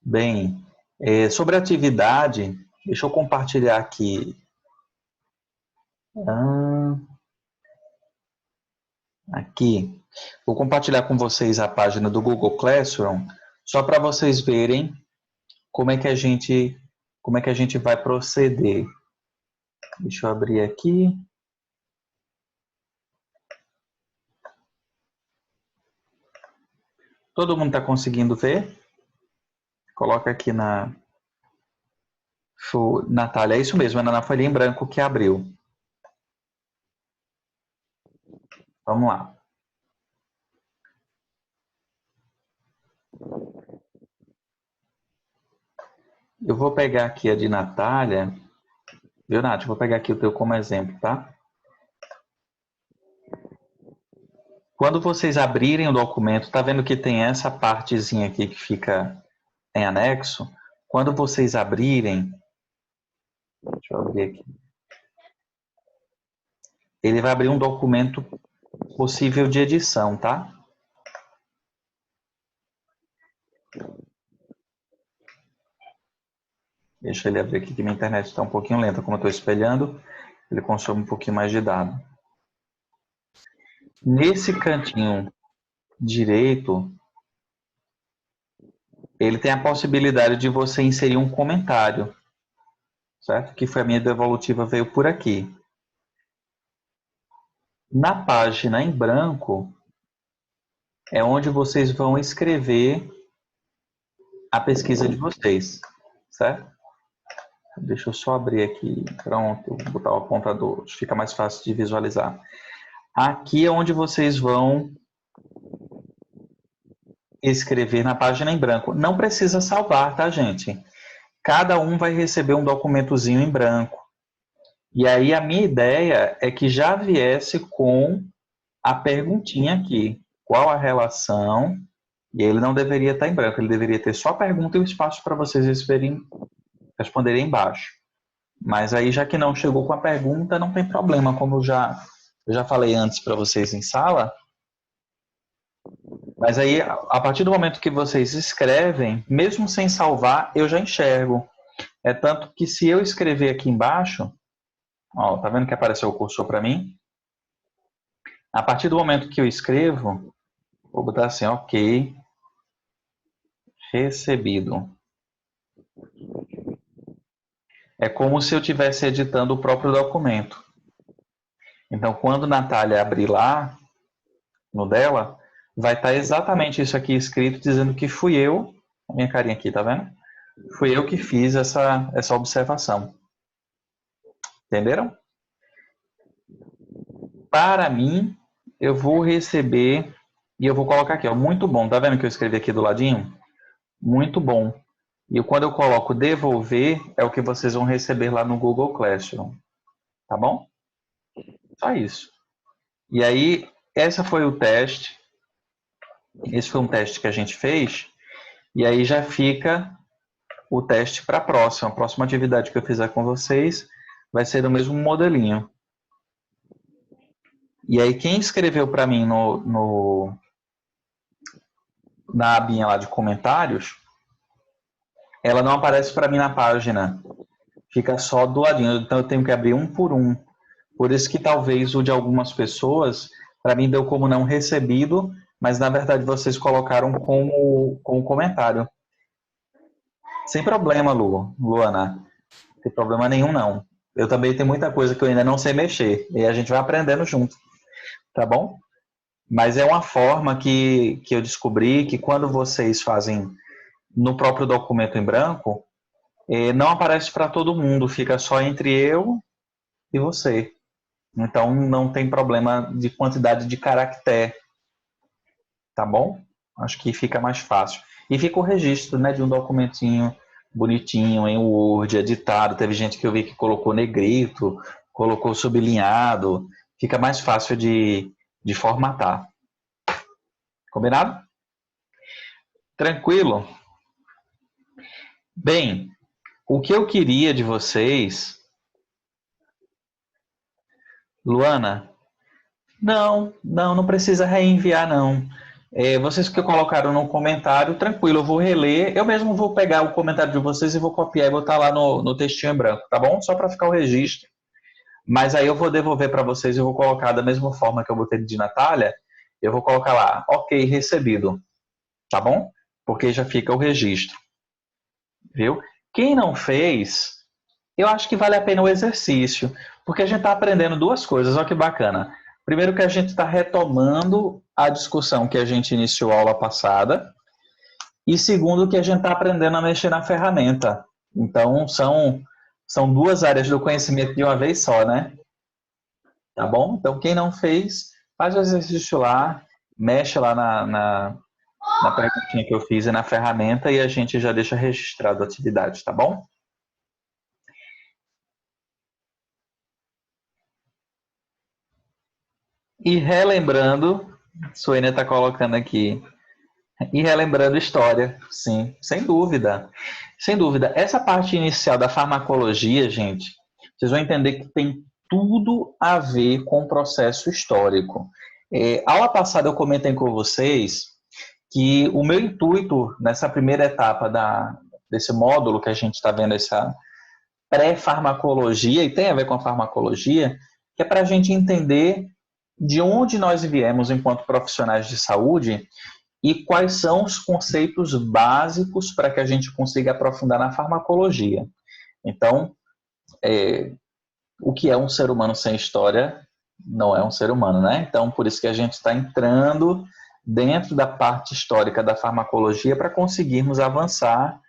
Bem, sobre a atividade, deixa eu compartilhar aqui. Ah, aqui. Vou compartilhar com vocês a página do Google Classroom, só para vocês verem como é que a gente vai proceder. Deixa eu abrir aqui. Todo mundo está conseguindo ver? Coloca aqui na Natália, é isso mesmo, é na folhinha em branco que abriu. Vamos lá. Eu vou pegar aqui a de Natália. Viu, Nath? Vou pegar aqui o teu como exemplo, tá? Quando vocês abrirem o documento, tá vendo que tem essa partezinha aqui que fica em anexo? Quando vocês abrirem, deixa eu abrir aqui. Ele vai abrir um documento possível de edição, tá? Deixa ele abrir aqui que minha internet está um pouquinho lenta, como eu estou espelhando, ele consome um pouquinho mais de dado. Nesse cantinho direito, ele tem a possibilidade de você inserir um comentário, certo? Que foi a minha devolutiva, veio por aqui. Na página em branco, é onde vocês vão escrever a pesquisa de vocês, certo? Deixa eu só abrir aqui, pronto, vou botar o apontador, fica mais fácil de visualizar. Aqui é onde vocês vão escrever na página em branco. Não precisa salvar, tá, gente? Cada um vai receber um documentozinho em branco. E aí a minha ideia é que já viesse com a perguntinha aqui. Qual a relação? E ele não deveria estar em branco, ele deveria ter só a pergunta e o espaço para vocês responderem embaixo. Mas aí, já que não chegou com a pergunta, não tem problema, como eu já falei antes para vocês em sala. Mas aí, a partir do momento que vocês escrevem, mesmo sem salvar, eu já enxergo. É tanto que se eu escrever aqui embaixo, ó, tá vendo que apareceu o cursor para mim? A partir do momento que eu escrevo, vou botar assim, ok, recebido. É como se eu estivesse editando o próprio documento. Então, quando Natália abrir lá, no dela, vai estar exatamente isso aqui escrito, dizendo que fui eu, a minha carinha aqui, tá vendo? Fui eu que fiz essa observação. Entenderam? Para mim, eu vou receber, e eu vou colocar aqui, ó, muito bom. Tá vendo que eu escrevi aqui do ladinho? Muito bom. E quando eu coloco devolver, é o que vocês vão receber lá no Google Classroom. Tá bom? Só isso. E aí, esse foi o teste. Esse foi um teste que a gente fez. E aí já fica o teste para a próxima. A próxima atividade que eu fizer com vocês vai ser o mesmo modelinho. E aí, quem escreveu para mim na abinha lá de comentários, ela não aparece para mim na página. Fica só do ladinho. Então, eu tenho que abrir um por um. Por isso que talvez o de algumas pessoas, para mim, deu como não recebido, mas na verdade vocês colocaram como comentário. Sem problema, Luana. Não tem problema nenhum, não. Eu também tenho muita coisa que eu ainda não sei mexer. E a gente vai aprendendo junto. Tá bom? Mas é uma forma que eu descobri que quando vocês fazem no próprio documento em branco, não aparece para todo mundo, fica só entre eu e você. Então não tem problema de quantidade de caractere, tá bom? Acho que fica mais fácil. E fica o registro, né, de um documentinho bonitinho em Word, editado. Teve gente que eu vi que colocou negrito, colocou sublinhado. Fica mais fácil de formatar. Combinado? Tranquilo? Bem, o que eu queria de vocês... Luana, não precisa reenviar, não. Vocês que colocaram no comentário, tranquilo, eu vou reler. Eu mesmo vou pegar o comentário de vocês e vou copiar e botar lá no textinho em branco, tá bom? Só para ficar o registro. Mas aí eu vou devolver para vocês e vou colocar da mesma forma que eu botei de Natália. Eu vou colocar lá, ok, recebido, tá bom? Porque já fica o registro, viu? Quem não fez, eu acho que vale a pena o exercício, porque a gente está aprendendo duas coisas, olha que bacana. Primeiro que a gente está retomando a discussão que a gente iniciou a aula passada, e segundo que a gente está aprendendo a mexer na ferramenta. Então, são duas áreas do conhecimento de uma vez só, né? Tá bom? Então, quem não fez, faz o exercício lá, mexe lá na perguntinha que eu fiz e na ferramenta e a gente já deixa registrado a atividade, tá bom? E relembrando, Suênia está colocando aqui, e relembrando história, sim, sem dúvida. Sem dúvida. Essa parte inicial da farmacologia, gente, vocês vão entender que tem tudo a ver com o processo histórico. Aula passada eu comentei com vocês que o meu intuito nessa primeira etapa desse módulo que a gente está vendo, essa pré-farmacologia, e tem a ver com a farmacologia, que é para a gente entender de onde nós viemos enquanto profissionais de saúde e quais são os conceitos básicos para que a gente consiga aprofundar na farmacologia. Então, o que é um ser humano sem história não é um ser humano, né? Então, por isso que a gente está entrando dentro da parte histórica da farmacologia para conseguirmos avançar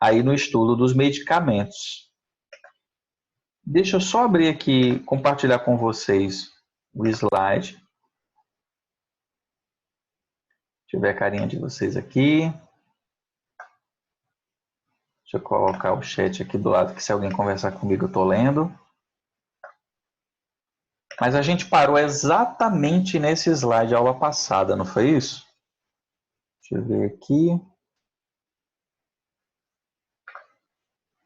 aí no estudo dos medicamentos. Deixa eu só abrir aqui, compartilhar com vocês o slide. Deixa eu ver a carinha de vocês aqui. Deixa eu colocar o chat aqui do lado, que se alguém conversar comigo eu estou lendo. Mas a gente parou exatamente nesse slide aula passada, não foi isso? Deixa eu ver aqui.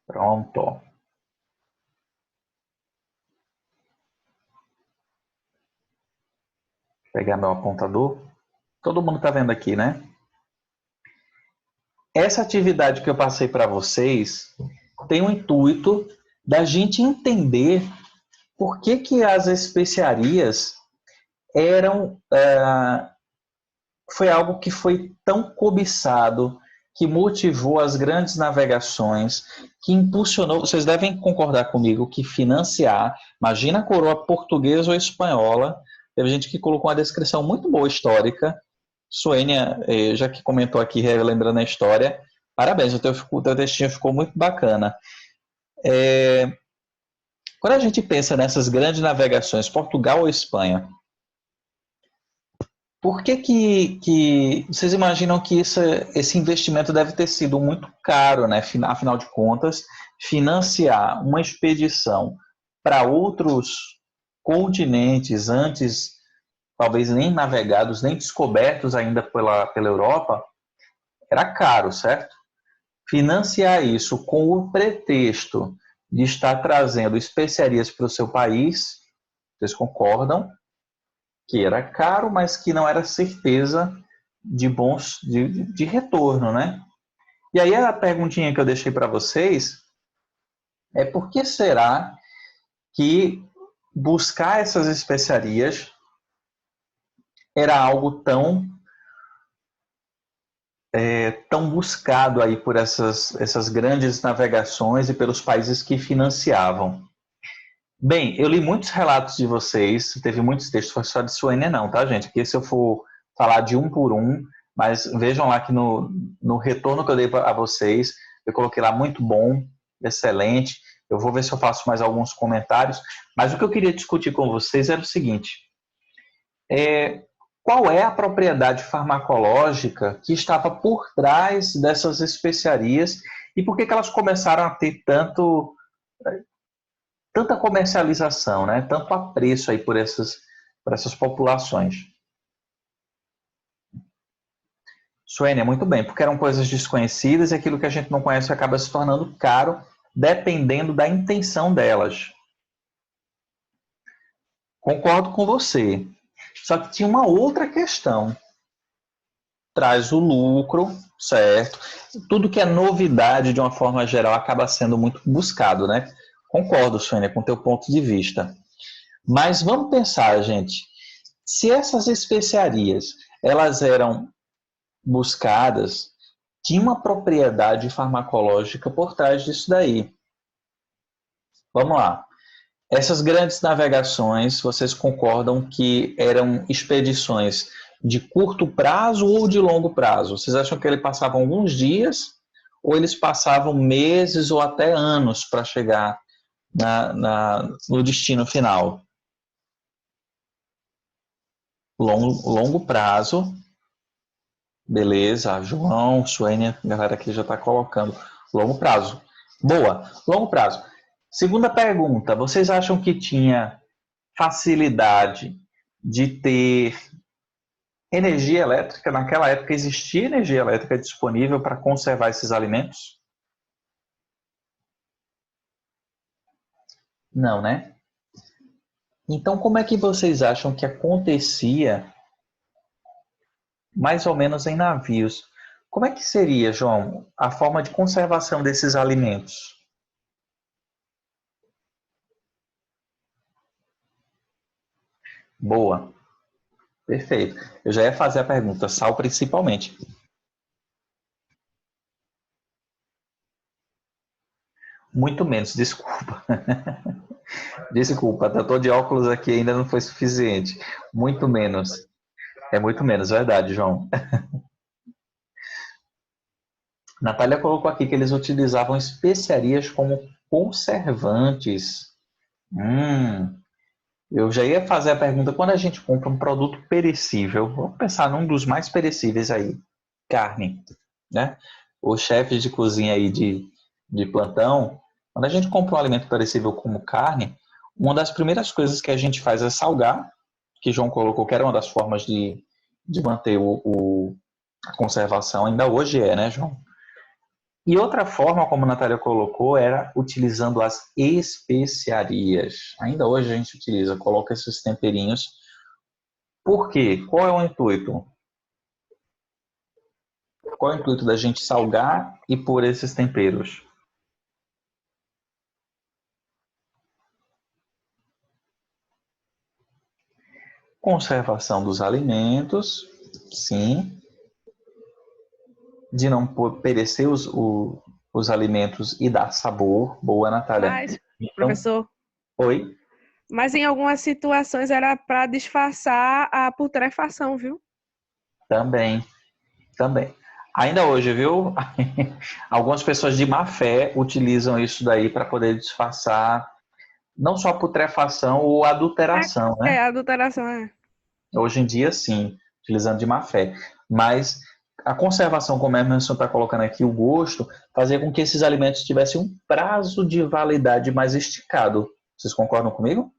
Pronto. Vou pegar meu apontador. Todo mundo está vendo aqui, né? Essa atividade que eu passei para vocês tem o intuito da gente entender por que as especiarias eram... foi algo que foi tão cobiçado, que motivou as grandes navegações, que impulsionou, vocês devem concordar comigo, que financiar, imagina a coroa portuguesa ou espanhola, teve gente que colocou uma descrição muito boa histórica, Suênia, já que comentou aqui, relembrando a história, parabéns, o teu textinho ficou muito bacana. Quando a gente pensa nessas grandes navegações, Portugal ou Espanha, por que vocês imaginam que esse investimento deve ter sido muito caro, né? Afinal de contas, financiar uma expedição para outros continentes antes, talvez nem navegados, nem descobertos ainda pela Europa, era caro, certo? Financiar isso com o pretexto de estar trazendo especiarias para o seu país, vocês concordam? Que era caro, mas que não era certeza de retorno, né? E aí a perguntinha que eu deixei para vocês é por que será que buscar essas especiarias era algo tão buscado aí por essas grandes navegações e pelos países que financiavam? Bem, eu li muitos relatos de vocês, teve muitos textos, foi só de Suênia não, tá, gente? Aqui se eu for falar de um por um, mas vejam lá que no retorno que eu dei a vocês, eu coloquei lá muito bom, excelente, eu vou ver se eu faço mais alguns comentários, mas o que eu queria discutir com vocês era o seguinte, qual é a propriedade farmacológica que estava por trás dessas especiarias e por que elas começaram a ter tanta comercialização, né? Tanto apreço aí por essas populações. Suênia, muito bem, porque eram coisas desconhecidas e aquilo que a gente não conhece acaba se tornando caro, dependendo da intenção delas. Concordo com você. Só que tinha uma outra questão. traz o lucro, certo? Tudo que é novidade, de uma forma geral, acaba sendo muito buscado, né? Concordo, Sônia, com o teu ponto de vista. Mas vamos pensar, gente, se essas especiarias, elas eram buscadas, tinha uma propriedade farmacológica por trás disso daí. Vamos lá. Essas grandes navegações, vocês concordam que eram expedições de curto prazo ou de longo prazo? Vocês acham que eles passavam alguns dias ou eles passavam meses ou até anos para chegar no destino final? Longo prazo, beleza. João, Suênia, a galera aqui já está colocando. Longo prazo. Boa, longo prazo. Segunda pergunta, vocês acham que tinha facilidade de ter energia elétrica? Naquela época existia energia elétrica disponível para conservar esses alimentos? Não, né? Então, como é que vocês acham que acontecia mais ou menos em navios? Como é que seria, João, a forma de conservação desses alimentos? Boa, perfeito. Eu já ia fazer a pergunta, sal principalmente. Muito menos, desculpa. Desculpa, eu tô de óculos aqui ainda não foi suficiente. Muito menos. É muito menos, verdade, João. Natália colocou aqui que eles utilizavam especiarias como conservantes. Hum, eu já ia fazer a pergunta, quando a gente compra um produto perecível, vamos pensar num dos mais perecíveis aí, carne, né? Os chefes de cozinha aí de plantão, quando a gente compra um alimento perecível como carne, uma das primeiras coisas que a gente faz é salgar, que João colocou que era uma das formas de manter a conservação, ainda hoje é, né, João? E outra forma, como a Natália colocou, era utilizando as especiarias. Ainda hoje a gente utiliza, coloca esses temperinhos. Por quê? Qual é o intuito? Qual é o intuito da gente salgar e pôr esses temperos? Conservação dos alimentos, sim. De não perecer os alimentos e dar sabor. Boa, Natália. Mas, Então, professor, oi? mas em algumas situações era para disfarçar a putrefação, viu? Também, também. Ainda hoje, viu? Algumas pessoas de má fé utilizam isso daí para poder disfarçar não só a putrefação ou a adulteração, né? A adulteração é. Hoje em dia, sim, utilizando de má fé. Mas a conservação, como a Emerson está colocando aqui, o gosto, fazia com que esses alimentos tivessem um prazo de validade mais esticado. Vocês concordam comigo?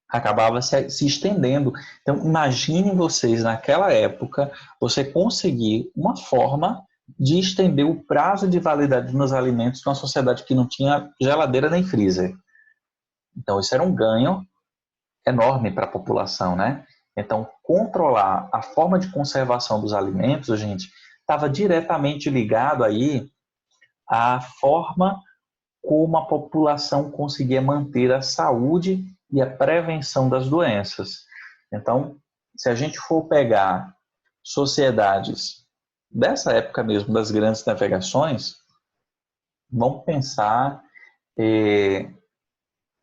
Acabava se estendendo. Então, imaginem vocês, naquela época, você conseguir uma forma de estender o prazo de validade nos alimentos numa sociedade que não tinha geladeira nem freezer. Então, isso era um ganho enorme para a população, né? Então, controlar a forma de conservação dos alimentos, gente, estava diretamente ligado aí à forma como a população conseguia manter a saúde e a prevenção das doenças. Então, se a gente for pegar sociedades dessa época mesmo, das grandes navegações, vamos pensar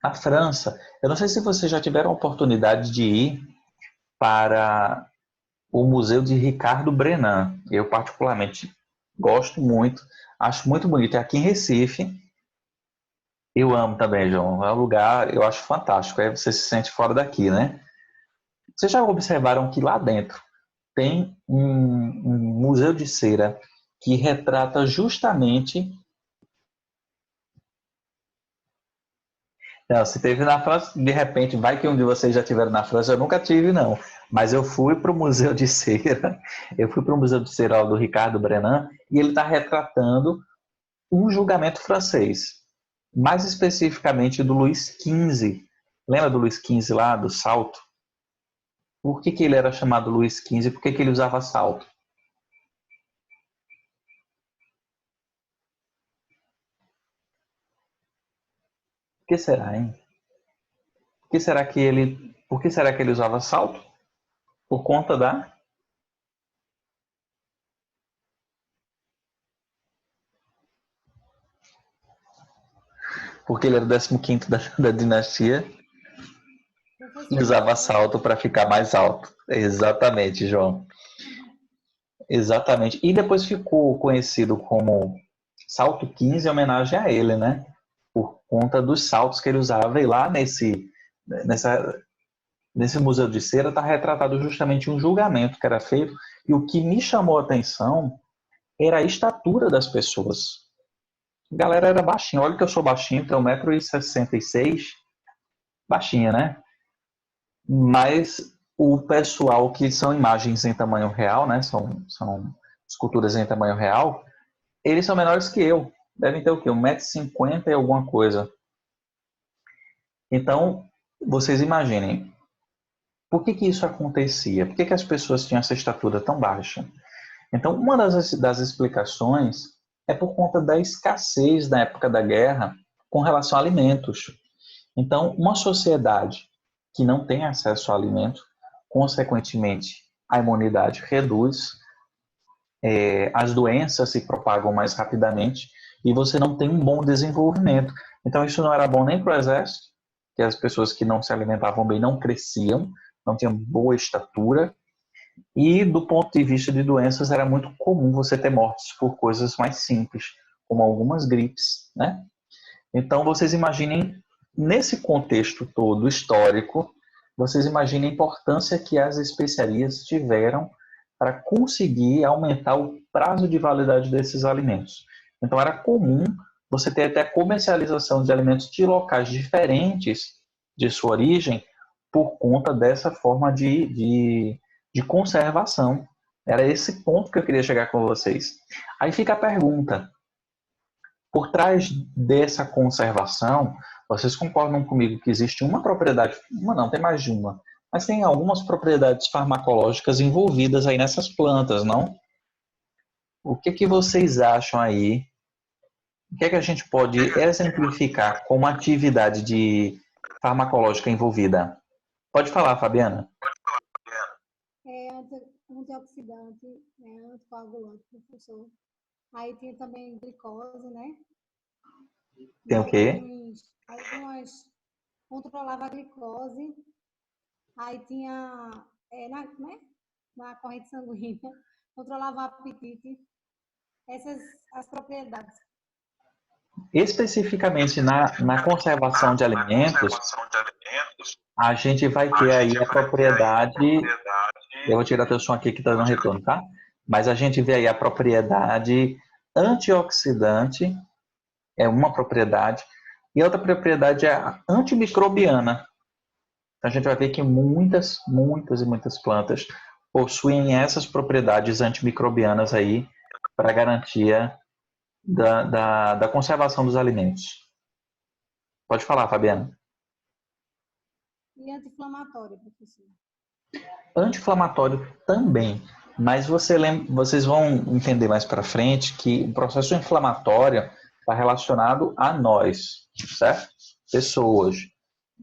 na França. Eu não sei se vocês já tiveram a oportunidade de ir para o Museu de Ricardo Brenan. Eu, particularmente, gosto muito, acho muito bonito. É aqui em Recife. Eu amo também, João. É um lugar, eu acho fantástico. Aí você se sente fora daqui, né? Vocês já observaram que lá dentro tem um museu de cera que retrata justamente. Não, se teve na França, de repente, vai que um de vocês já tiveram na França, eu nunca tive, não. Mas eu fui para o Museu de Cera, eu fui para o Museu de Cera do Ricardo Brenan, e ele está retratando um julgamento francês, mais especificamente do Luís XV. Lembra do Luís XV lá, do salto? Por que ele era chamado Luís XV? Por que ele usava salto? que será, hein? Por que será que ele usava salto? Por conta da... Porque ele era o 15º da dinastia e Professor, usava salto para ficar mais alto. Exatamente, João. Exatamente. E depois ficou conhecido como Salto 15 em homenagem a ele, né? Por conta dos saltos que ele usava. E lá nesse museu de cera está retratado justamente um julgamento que era feito. E o que me chamou a atenção era a estatura das pessoas. A galera era baixinha. Olha que eu sou baixinho, tenho 1,66 m. Baixinha, né? Mas o pessoal que são imagens em tamanho real, né? São esculturas em tamanho real, eles são menores que eu. Devem ter o quê? 1,50 m e alguma coisa. Então, vocês imaginem, por que isso acontecia? Por que as pessoas tinham essa estatura tão baixa? Então, uma das explicações é por conta da escassez na época da guerra com relação a alimentos. Então, uma sociedade que não tem acesso a alimento, consequentemente, a imunidade reduz, as doenças se propagam mais rapidamente e você não tem um bom desenvolvimento. Então, isso não era bom nem para o exército, que as pessoas que não se alimentavam bem não cresciam, não tinham boa estatura, e do ponto de vista de doenças era muito comum você ter mortes por coisas mais simples, como algumas gripes, né? Então, vocês imaginem, nesse contexto todo histórico, vocês imaginem a importância que as especiarias tiveram para conseguir aumentar o prazo de validade desses alimentos. Então, era comum você ter até comercialização de alimentos de locais diferentes de sua origem por conta dessa forma de conservação. Era esse ponto que eu queria chegar com vocês. Aí fica a pergunta, por trás dessa conservação, vocês concordam comigo que existe uma propriedade, uma não, tem mais de uma, mas tem algumas propriedades farmacológicas envolvidas aí nessas plantas, não? O que vocês acham aí? O que a gente pode exemplificar como atividade de farmacológica envolvida? Pode falar, Fabiana. é antioxidante, anticoagulante, professor. Aí tinha também glicose, né? Tem o quê? Algumas controlava a glicose. Aí tinha, na corrente sanguínea, controlava o apetite. Essas as propriedades. Especificamente na conservação de alimentos, a gente vai ter aí a propriedade. Eu vou tirar teu som aqui que está dando retorno, tá? Mas a gente vê aí a propriedade antioxidante, é uma propriedade, e a outra propriedade é a antimicrobiana. Então, a gente vai ver que muitas e muitas plantas possuem essas propriedades antimicrobianas aí para garantia da conservação dos alimentos. Pode falar, Fabiana. E anti-inflamatório, professor. Anti-inflamatório também, mas vocês vão entender mais para frente que o processo inflamatório está relacionado a nós, certo? Pessoas.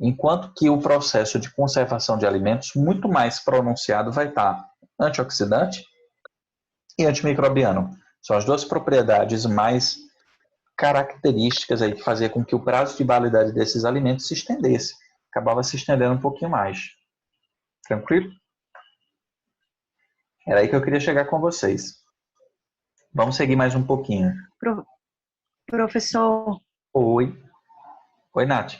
Enquanto que o processo de conservação de alimentos, muito mais pronunciado, vai estar antioxidante e antimicrobiano. São as duas propriedades mais características aí que fazia com que o prazo de validade desses alimentos se estendesse. Acabava se estendendo um pouquinho mais. Tranquilo? Era aí que eu queria chegar com vocês. Vamos seguir mais um pouquinho. Professor, Oi. Oi, Nath.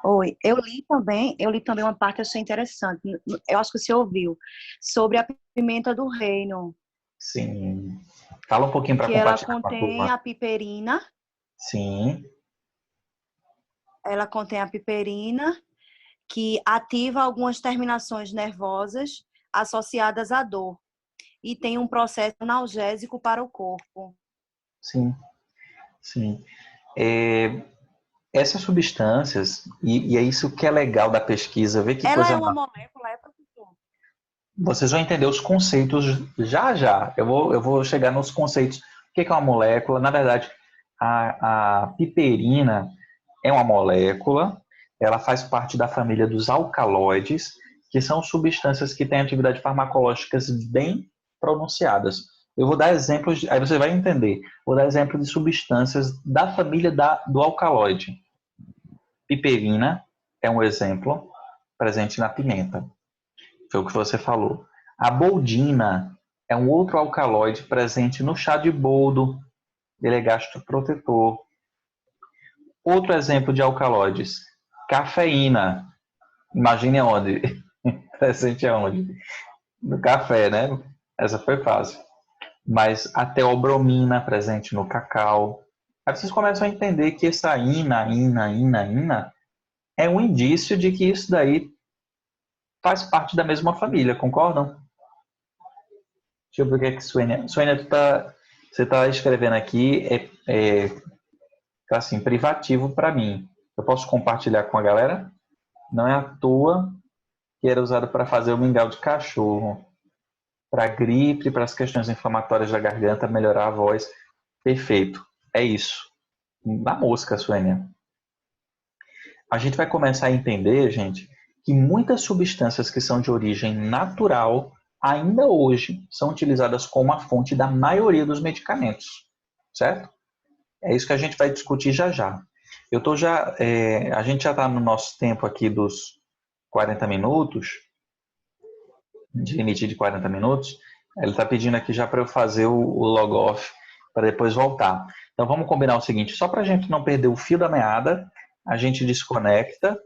oi. Eu li também uma parte que eu achei interessante. Eu acho que você ouviu sobre a pimenta do reino, Sim. Fala um pouquinho para que ela compartilhar com a contém turma. a piperina. Sim. Ela contém a piperina, que ativa algumas terminações nervosas associadas à dor e tem um processo analgésico para o corpo. Sim. Sim. Essas substâncias, e é isso que é legal da pesquisa, ver que Ela coisa é uma massa. molécula, é, professor? Vocês vão entender os conceitos já já. Eu vou chegar nos conceitos. O que é uma molécula? Na verdade, a piperina é uma molécula, ela faz parte da família dos alcaloides, que são substâncias que têm atividades farmacológicas bem pronunciadas. Eu vou dar exemplos, aí você vai entender. Vou dar exemplos de substâncias da família do alcaloide. Piperina é um exemplo presente na pimenta. Foi o que você falou. A boldina é um outro alcaloide presente no chá de boldo. Ele é gastroprotetor. Outro exemplo de alcaloides. Cafeína. Imagine onde? Presente aonde? No café, né? Essa foi fácil. Mas a teobromina presente no cacau. Aí vocês começam a entender que essa ina é um indício de que isso daí faz parte da mesma família, concordam? Deixa eu ver o que é que Suênia... Suênia, você está escrevendo aqui, tá assim, privativo para mim. Eu posso compartilhar com a galera? Não é à toa que era usado para fazer o mingau de cachorro. Para gripe, para as questões inflamatórias da garganta, melhorar a voz. Perfeito. É isso. Na mosca, Suênia. A gente vai começar a entender, gente, que muitas substâncias que são de origem natural ainda hoje são utilizadas como a fonte da maioria dos medicamentos, certo? É isso que a gente vai discutir já já. A gente já está no nosso tempo aqui dos 40 minutos, de limite de 40 minutos. Ele está pedindo aqui já para eu fazer o log-off para depois voltar. Então vamos combinar o seguinte, só para a gente não perder o fio da meada, a gente desconecta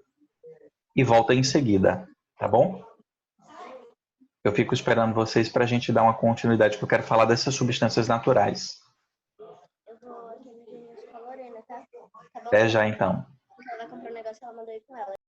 e volta em seguida, tá bom? Eu fico esperando vocês para a gente dar uma continuidade, porque eu quero falar dessas substâncias naturais. Eu vou atender com a Lorena, tá? Tá bom? Até já, então. Ela vai comprar um negócio, ela mandou ir com ela.